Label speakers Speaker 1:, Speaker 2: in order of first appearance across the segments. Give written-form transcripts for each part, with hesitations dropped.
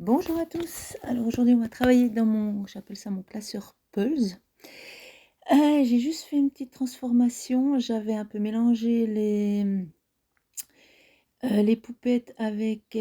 Speaker 1: Bonjour à tous. Alors aujourd'hui, on va travailler dans j'appelle ça mon classeur Pulse. J'ai juste fait une petite transformation. J'avais un peu mélangé les poupettes avec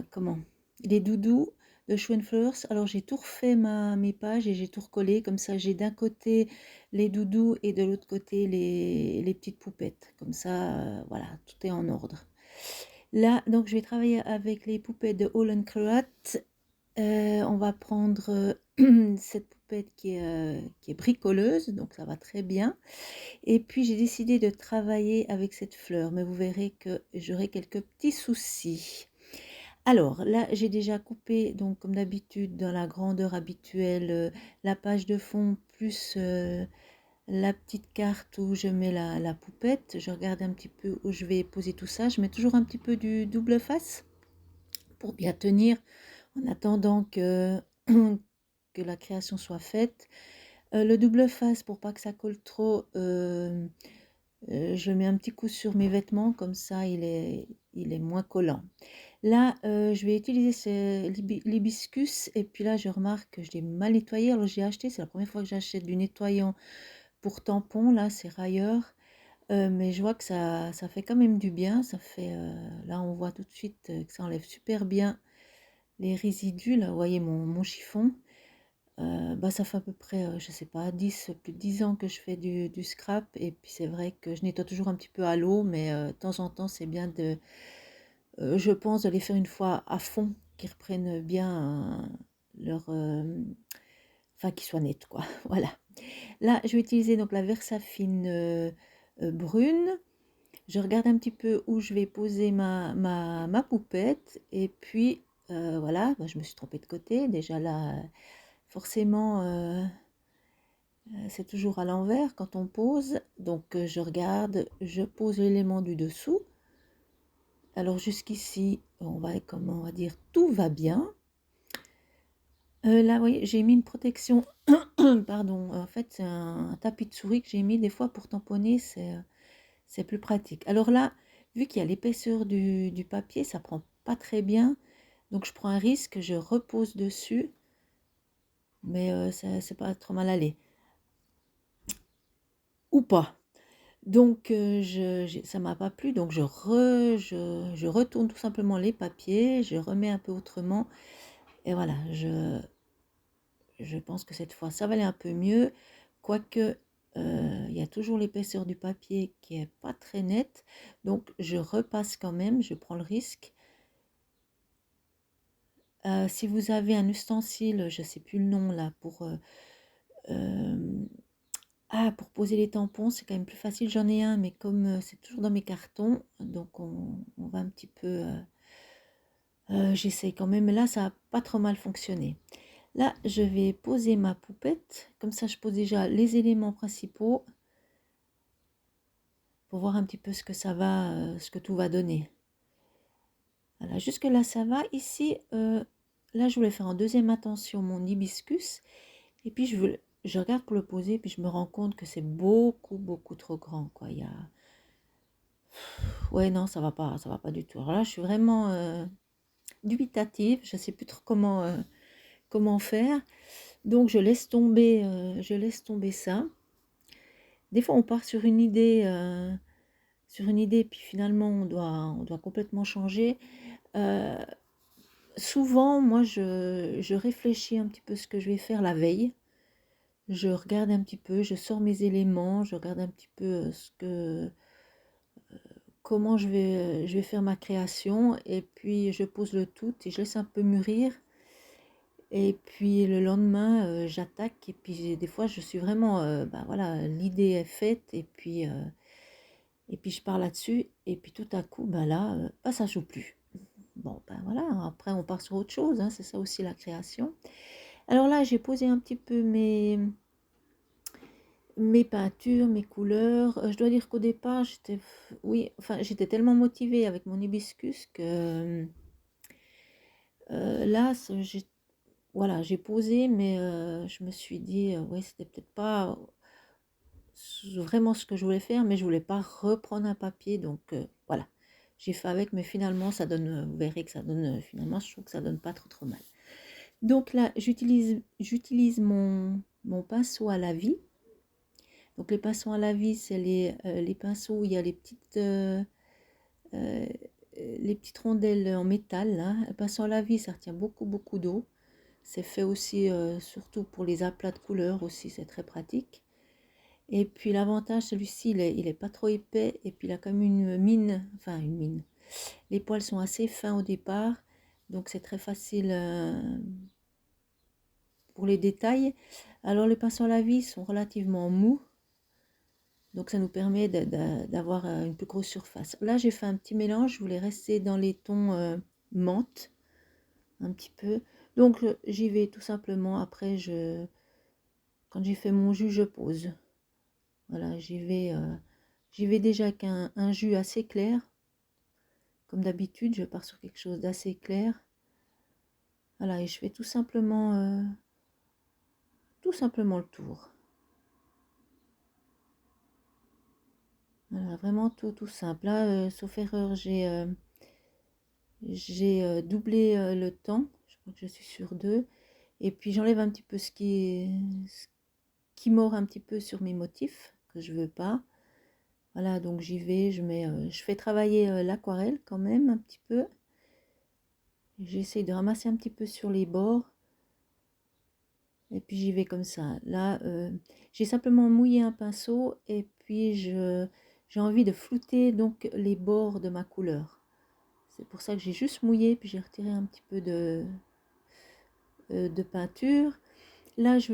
Speaker 1: comment? Les doudous de Schweinfleurs. Alors j'ai tout refait mes pages et j'ai tout recollé. Comme ça, j'ai d'un côté les doudous et de l'autre côté les petites poupettes. Comme ça, voilà, tout est en ordre. Là, donc je vais travailler avec les poupées de Holland Croat. On va prendre, cette poupette qui est bricoleuse, donc ça va très bien. Et puis j'ai décidé de travailler avec cette fleur, mais vous verrez que j'aurai quelques petits soucis. Alors là, j'ai déjà coupé, donc comme d'habitude, dans la grandeur habituelle, la page de fond plus, la petite carte où je mets la poupette. Je regarde un petit peu où je vais poser tout ça. Je mets toujours un petit peu du double face pour bien tenir en attendant que la création soit faite. Le double face pour pas que ça colle trop, je mets un petit coup sur mes vêtements comme ça il est moins collant. Là, je vais utiliser l'hibiscus et puis là je remarque que je l'ai mal nettoyé. Alors j'ai acheté, c'est la première fois que j'achète du nettoyant pour tampons, là c'est Rayer, mais je vois que ça fait quand même du bien. Ça fait, là on voit tout de suite, que ça enlève super bien les résidus. Là vous voyez mon chiffon. Ça fait à peu près, je sais pas, plus de 10 ans que je fais du scrap et puis c'est vrai que je nettoie toujours un petit peu à l'eau, mais de temps en temps, c'est bien je pense de les faire une fois à fond, qu'ils reprennent bien leur, enfin qu'ils soient nets quoi, voilà. Là, je vais utiliser donc la Versafine, brune. Je regarde un petit peu où je vais poser ma poupette et puis, voilà, je me suis trompée de côté. Déjà là, forcément, c'est toujours à l'envers quand on pose. Donc je regarde, je pose l'élément du dessous. Alors jusqu'ici, comment on va dire, tout va bien. Là, vous voyez, j'ai mis une protection, pardon, en fait, c'est un tapis de souris que j'ai mis des fois pour tamponner, c'est plus pratique. Alors là, vu qu'il y a l'épaisseur du papier, ça prend pas très bien, donc je prends un risque, je repose dessus, mais c'est pas trop mal allé. Ou pas. Donc ça m'a pas plu, donc je retourne tout simplement les papiers, je remets un peu autrement et voilà, je pense que cette fois ça va aller un peu mieux, quoique, il y a toujours l'épaisseur du papier qui est pas très nette, donc je repasse quand même, je prends le risque. Si vous avez un ustensile, je sais plus le nom là, hem pour poser les tampons, c'est quand même plus facile. J'en ai un, mais comme, c'est toujours dans mes cartons, donc on va un petit peu, j'essaye quand même. Mais là, ça a pas trop mal fonctionné. Là, je vais poser ma poupette. Comme ça, je pose déjà les éléments principaux pour voir un petit peu ce que ça va, ce que tout va donner. Voilà, jusque là, ça va. Ici, là, je voulais faire en deuxième intention mon hibiscus et puis je regarde pour le poser, puis je me rends compte que c'est beaucoup, beaucoup trop grand, quoi. Ouais, non, ça va pas du tout. Alors là, je suis vraiment, dubitative, je sais plus trop comment faire. Donc je laisse tomber ça. Des fois, on part sur une idée, puis finalement on doit complètement changer. Heu, Souvent, moi, je réfléchis un petit peu ce que je vais faire la veille. Je regarde un petit peu, je sors mes éléments, je regarde un petit peu, comment je vais faire ma création et puis je pose le tout et je laisse un peu mûrir et puis le lendemain, j'attaque et puis des fois je suis vraiment, voilà, l'idée est faite et puis je pars là-dessus et puis tout à coup, là, ça joue plus. Bon, voilà, après on part sur autre chose, hein, c'est ça aussi la création. Alors là, j'ai posé un petit peu mes peintures, mes couleurs, je dois dire qu'au départ, oui, enfin, j'étais tellement motivée avec mon hibiscus que, là, voilà, j'ai posé, mais je me suis dit, «Ouais, c'était peut-être pas vraiment ce que je voulais faire», mais je voulais pas reprendre un papier, donc voilà. j'ai fait avec, mais finalement ça donne, vous verrez que ça donne, finalement je trouve que ça donne pas trop mal. Donc là, j'utilise mon pinceau à la vie. Donc les pinceaux à la vie, c'est les pinceaux où il y a euh, les petites rondelles en métal, là. Le pinceau à la vie, ça retient beaucoup d'eau. C'est fait aussi, surtout pour les aplats de couleurs aussi, c'est très pratique. Et puis l'avantage, celui-ci, il est pas trop épais, et puis il a comme une mine, enfin une mine. Les poils sont assez fins au départ, donc c'est très facile pour les détails. Alors les pinceaux à la vie sont relativement mous, donc ça nous permet d'avoir une plus grosse surface. Là, j'ai fait un petit mélange, je voulais rester dans les tons menthe, un petit peu. Donc j'y vais tout simplement, après, quand j'ai fait mon jus, je pose. Voilà, j'y vais déjà avec un jus assez clair. Comme d'habitude, je pars sur quelque chose d'assez clair. Voilà, et je fais tout simplement le tour. Voilà, vraiment tout simple. Là, sauf erreur, j'ai doublé le temps. Je crois que je suis sur 2. Et puis j'enlève un petit peu ce qui mord un petit peu sur mes motifs que je veux pas. Voilà, donc j'y vais, je fais travailler l'aquarelle quand même un petit peu. J'essaie de ramasser un petit peu sur les bords. Et puis j'y vais comme ça. Là, j'ai simplement mouillé un pinceau, et puis j'ai envie de flouter donc les bords de ma couleur. C'est pour ça que j'ai juste mouillé, puis j'ai retiré un petit peu de peinture. Là, je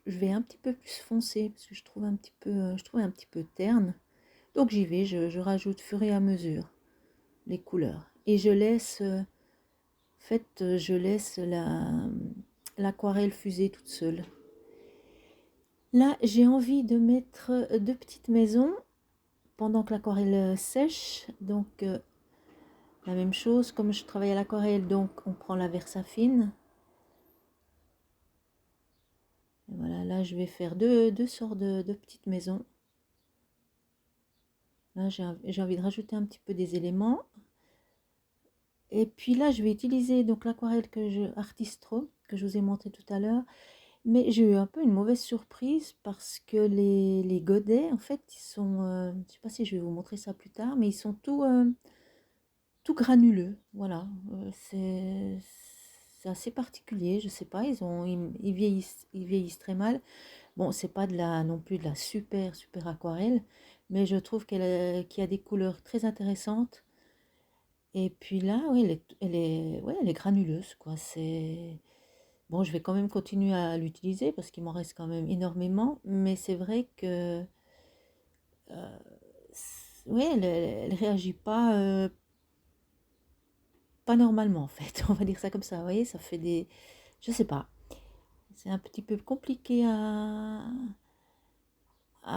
Speaker 1: vais un petit peu plus foncer, parce que je trouve je trouve un petit peu terne. Donc j'y vais, je rajoute au fur et à mesure les couleurs. Et en fait, je laisse l'aquarelle fuser toute seule. Là, j'ai envie de mettre 2 petites maisons pendant que l'aquarelle sèche. Donc la même chose, comme je travaille à l'aquarelle, donc on prend la Versafine. Et voilà, là je vais faire deux sortes de petites maisons. Là, j'ai envie de rajouter un petit peu des éléments. Et puis là, je vais utiliser donc l'aquarelle Artistro que je vous ai montré tout à l'heure. Mais j'ai eu un peu une mauvaise surprise, parce que les godets, en fait, ils sont, je ne sais pas si je vais vous montrer ça plus tard, mais ils sont tout granuleux. Voilà, c'est assez particulier, je sais pas, ils vieillissent très mal. Bon, c'est pas non plus de la super aquarelle, mais je trouve qu'il y a des couleurs très intéressantes. Et puis là, oui, ouais, elle est granuleuse, quoi. Bon, je vais quand même continuer à l'utiliser, parce qu'il m'en reste quand même énormément, mais c'est vrai que ouais, elle réagit pas normalement, en fait. On va dire ça comme ça. Vous voyez, ça fait je sais pas. C'est un petit peu compliqué à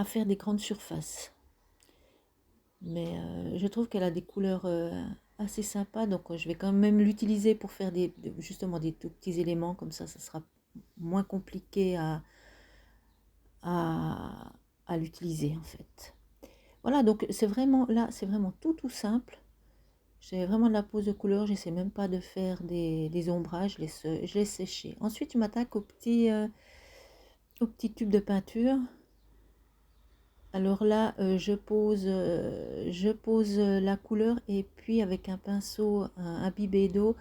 Speaker 1: faire des grandes surfaces. Mais je trouve qu'elle a des couleurs assez sympas, donc je vais quand même l'utiliser pour faire justement des tout petits éléments, comme ça sera moins compliqué à, à l'utiliser, en fait. Voilà, donc c'est vraiment tout simple. J'ai vraiment de la pose de couleur, j'essaie même pas de faire des ombrages, je laisse sécher. Ensuite, je m'attaque au petit tube de peinture. Alors là, je pose la couleur, et puis avec un pinceau imbibé d'eau,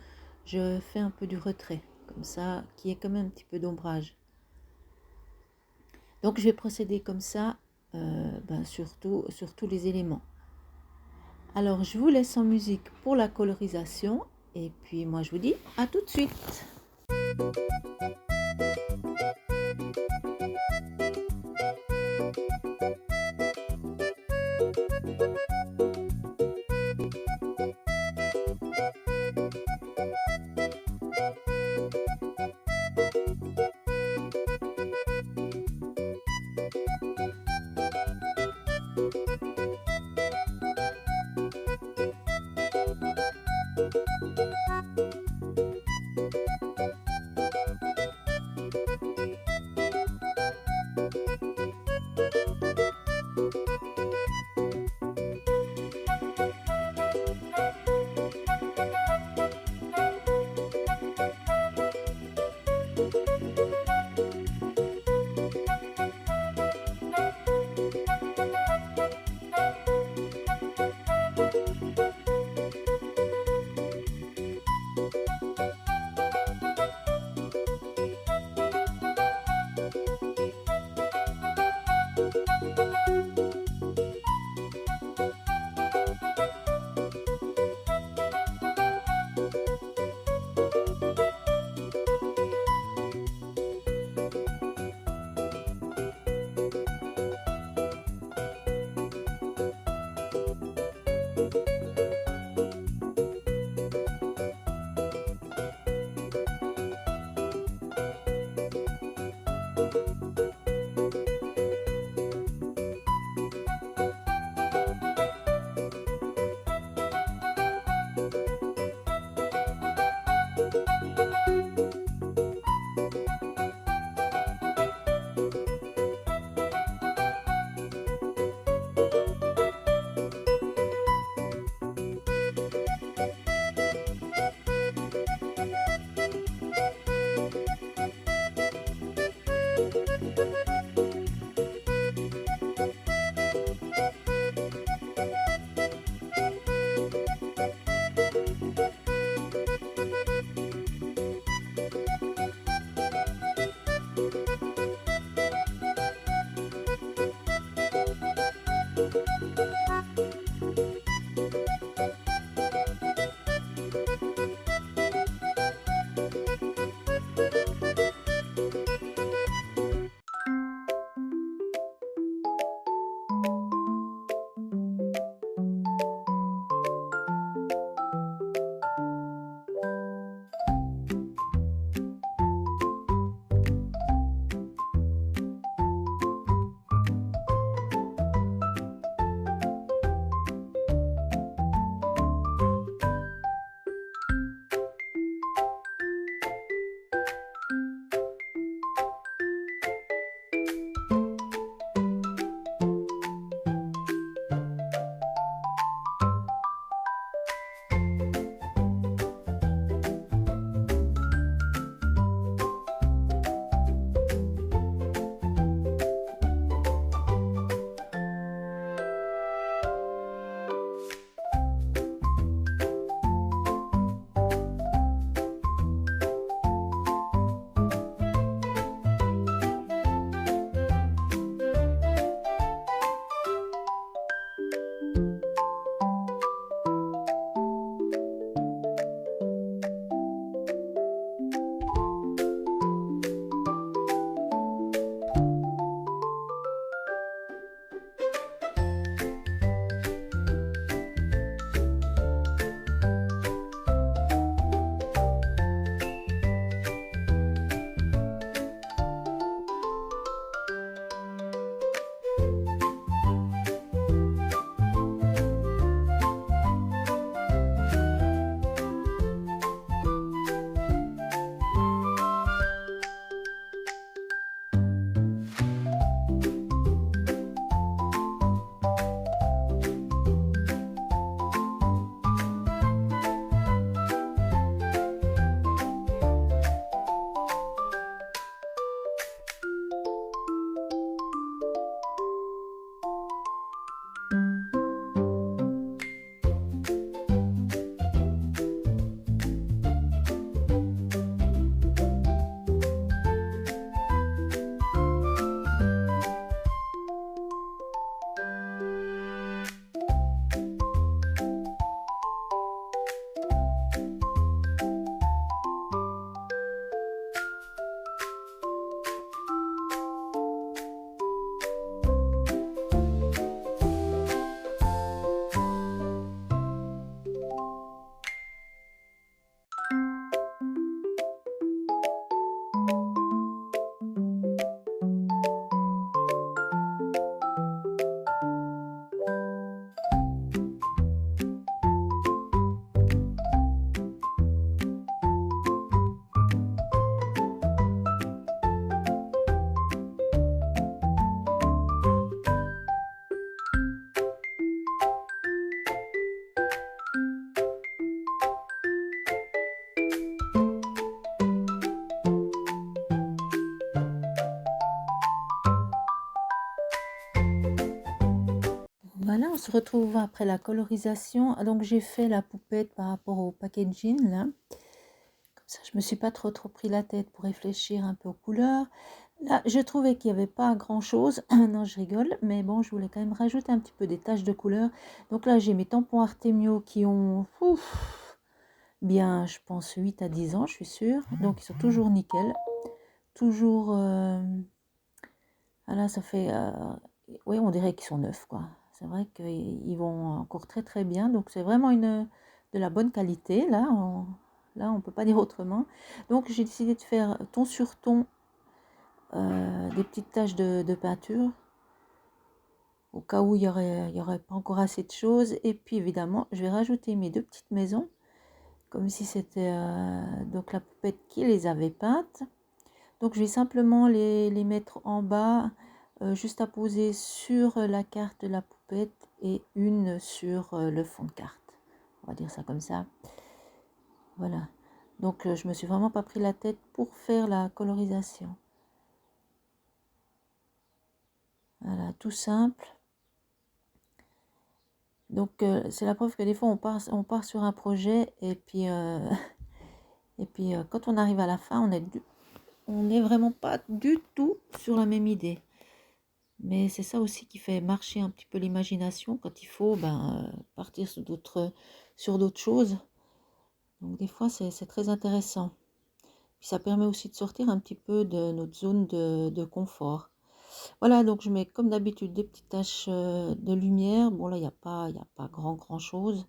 Speaker 1: je fais un peu du retrait, comme ça, qui est quand même un petit peu d'ombrage. Donc je vais procéder comme ça, sur tous les éléments. Alors je vous laisse en musique pour la colorisation, et puis moi je vous dis à tout de suite. Voilà, on se retrouve après la colorisation. Ah, donc j'ai fait la poupette par rapport au packaging là. Comme ça, je me suis pas trop pris la tête pour réfléchir un peu aux couleurs. Là, je trouvais qu'il n'y avait pas grand-chose. Non, je rigole, mais bon, je voulais quand même rajouter un petit peu des taches de couleur. Donc là, j'ai mes tampons Artemio qui ont bien, je pense, 8 à 10 ans, je suis sûre. Donc, ils sont toujours nickel. Toujours... voilà, ça fait... oui, on dirait qu'ils sont neufs, quoi. C'est vrai qu'ils vont encore très bien. Donc, c'est vraiment de la bonne qualité, là. Là, on ne peut pas dire autrement. Donc, j'ai décidé de faire ton sur ton, des petites taches de peinture, au cas où il y aurait pas encore assez de choses. Et puis, évidemment, je vais rajouter mes 2 petites maisons, comme si c'était donc la poupette qui les avait peintes. Donc, je vais simplement les mettre en bas, juste à poser sur la carte de la poupette et une sur le fond de carte. On va dire ça comme ça. Voilà. Donc, je me suis vraiment pas pris la tête pour faire la colorisation. Voilà, tout simple. Donc, c'est la preuve que des fois, on part sur un projet et puis, et puis quand on arrive à la fin, on n'est vraiment pas du tout sur la même idée. Mais c'est ça aussi qui fait marcher un petit peu l'imagination quand il faut partir sur d'autres choses. Donc, des fois, c'est très intéressant. Puis, ça permet aussi de sortir un petit peu de notre zone de confort. Voilà, donc je mets comme d'habitude des petites taches de lumière. Bon, là, il n'y a pas grand chose.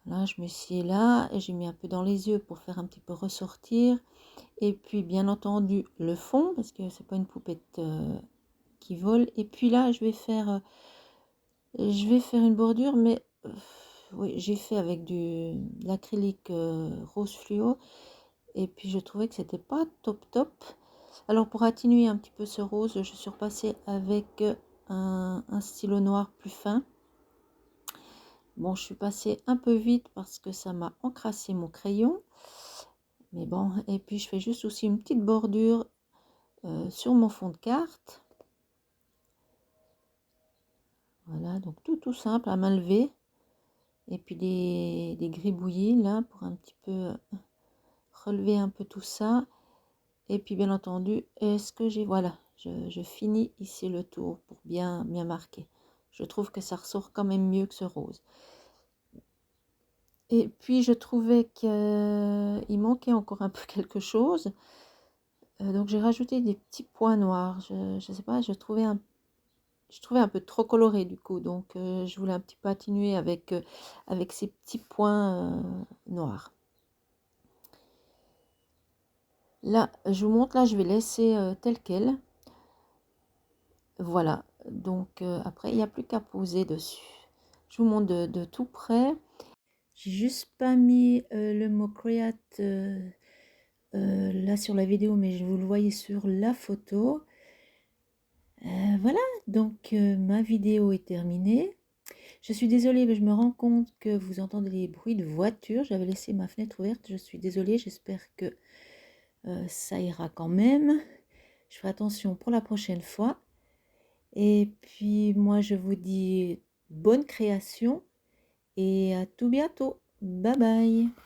Speaker 1: Là, je mets ci et là, et j'ai mis un peu dans les yeux pour faire un petit peu ressortir. Et puis, bien entendu, le fond, parce que c'est pas une poupette qui vole. Et puis là, je vais faire une bordure, mais oui, j'ai fait avec de l'acrylique rose fluo. Et puis, je trouvais que c'était pas top. Alors, pour atténuer un petit peu ce rose, je suis repassée avec un stylo noir plus fin. Bon, je suis passée un peu vite parce que ça m'a encrassé mon crayon. Mais bon, et puis je fais juste aussi une petite bordure sur mon fond de carte. Voilà, donc tout simple à main levée. Et puis des gribouillis là pour un petit peu relever un peu tout ça. Et puis bien entendu, est-ce que voilà, je finis ici le tour pour bien marquer. Je trouve que ça ressort quand même mieux que ce rose. Et puis je trouvais qu'il manquait encore un peu quelque chose. Donc j'ai rajouté des petits points noirs. Je sais pas, je trouvais un peu trop coloré du coup. Donc je voulais un petit peu atténuer avec ces petits points noirs. Là, je vous montre, là je vais laisser tel quel. Voilà, donc après il n'y a plus qu'à poser dessus. Je vous montre de tout près. J'ai juste pas mis le mot create là sur la vidéo, mais vous le voyez sur la photo. Voilà, donc ma vidéo est terminée. Je suis désolée, mais je me rends compte que vous entendez les bruits de voiture. J'avais laissé ma fenêtre ouverte, je suis désolée, j'espère que ça ira quand même. Je ferai attention pour la prochaine fois. Et puis moi, je vous dis bonne création et à tout bientôt. Bye bye.